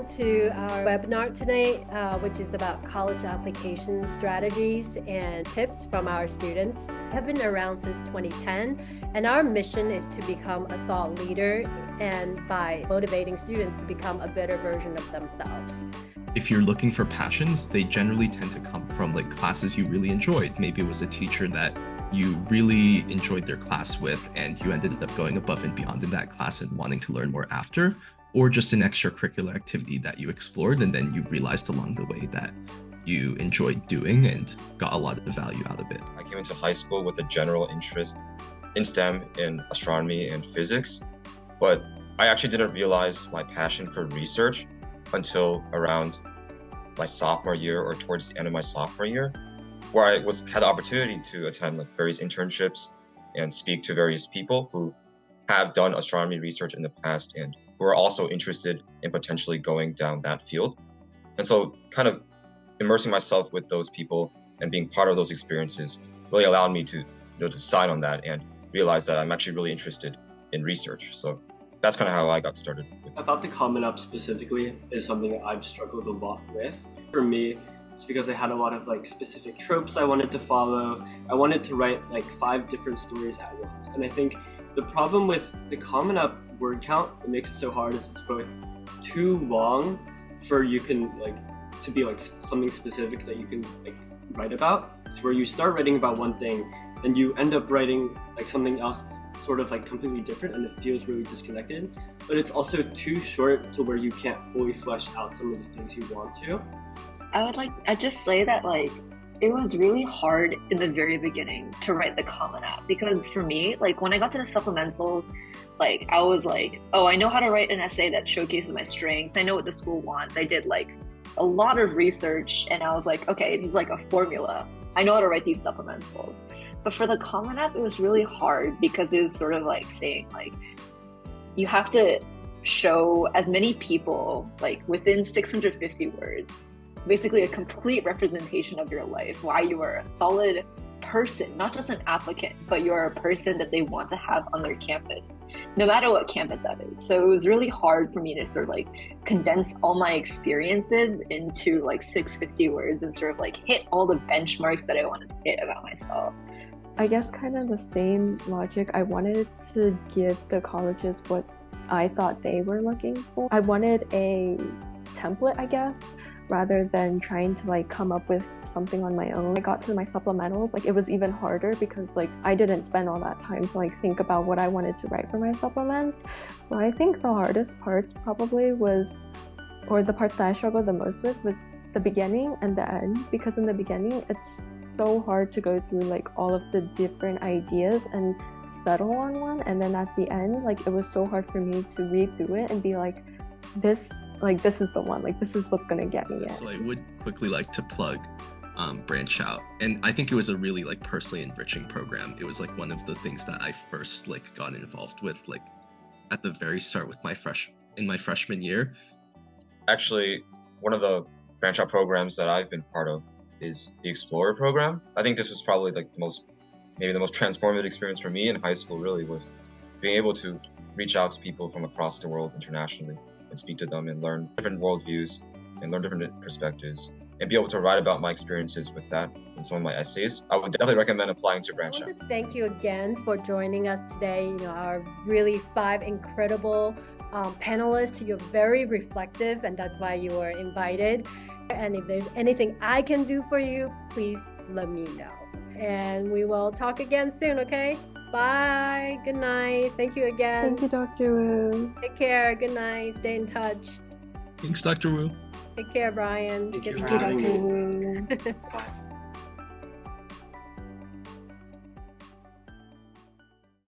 welcome to our webinar today, which is about college application strategies and tips from our students. We have been around since 2010, and our mission is to become a thought leader and by motivating students to become a better version of themselves. If you're looking for passions, they generally tend to come from like classes you really enjoyed. Maybe it was a teacher that you really enjoyed their class with and you ended up going above and beyond in that class and wanting to learn more after, or just an extracurricular activity that you explored and then you realized along the way that you enjoyed doing and got a lot of value out of it. I came into high school with a general interest in STEM, in astronomy and physics, but I actually didn't realize my passion for research until around my sophomore year or towards the end of my sophomore year, where I had the opportunity to attend like various internships and speak to various people who have done astronomy research in the past and who are also interested in potentially going down that field. And so kind of immersing myself with those people and being part of those experiences really allowed me to decide on that and realize that I'm actually really interested in research. So that's kind of how I got started. About the Common App specifically is something that I've struggled a lot with. For me, it's because I had a lot of like specific tropes I wanted to follow. I wanted to write like 5 different stories at once. And I think the problem with the Common App word count that makes it so hard is it's both too long for you can like to be like something specific that you can like write about. It's where you start writing about one thing and you end up writing like something else that's sort of like completely different and it feels really disconnected. But it's also too short to where you can't fully flesh out some of the things you want to. I'd just say that like it was really hard in the very beginning to write the Common App because for me, like when I got to the supplementals, like I was like, oh, I know how to write an essay that showcases my strengths. I know what the school wants. I did like a lot of research and I was like, okay, this is like a formula. I know how to write these supplementals. But for the Common App, it was really hard because it was sort of like saying like, you have to show as many people like within 650 words, basically a complete representation of your life, why you are a solid person, not just an applicant, but you're a person that they want to have on their campus, no matter what campus that is. So it was really hard for me to sort of like condense all my experiences into like 650 words and sort of like hit all the benchmarks that I wanted to hit about myself. I guess kind of the same logic. I wanted to give the colleges what I thought they were looking for. I wanted a template, I guess, rather than trying to like come up with something on my own. I got to my supplementals, like it was even harder because like I didn't spend all that time to like think about what I wanted to write for my supplements. So I think the hardest parts probably was, or the parts that I struggled the most with was the beginning and the end, because in the beginning it's so hard to go through like all of the different ideas and settle on one, and then at the end like it was so hard for me to read through it and be like, this is the one, like this is what's gonna get me in. So I would quickly like to plug Branch Out, and I think it was a really like personally enriching program. It was like one of the things that I first like got involved with like at the very start with my freshman year. Actually, one of the Branch Out programs that I've been part of is the Explorer program. I think this was probably like the most transformative experience for me in high school really was being able to reach out to people from across the world internationally and speak to them and learn different worldviews and learn different perspectives and be able to write about my experiences with that in some of my essays. I would definitely recommend applying to Branch Out. Thank you again for joining us today. You know, our really 5 incredible panelists. You're very reflective and that's why you were invited. And if there's anything I can do for you, please let me know. And we will talk again soon, okay? Bye. Good night. Thank you again. Thank you, Dr. Wu. Take care. Good night. Stay in touch. Thanks, Dr. Wu. Take care, Brian. Thank you Get for to having Dr. me. Wu. Bye.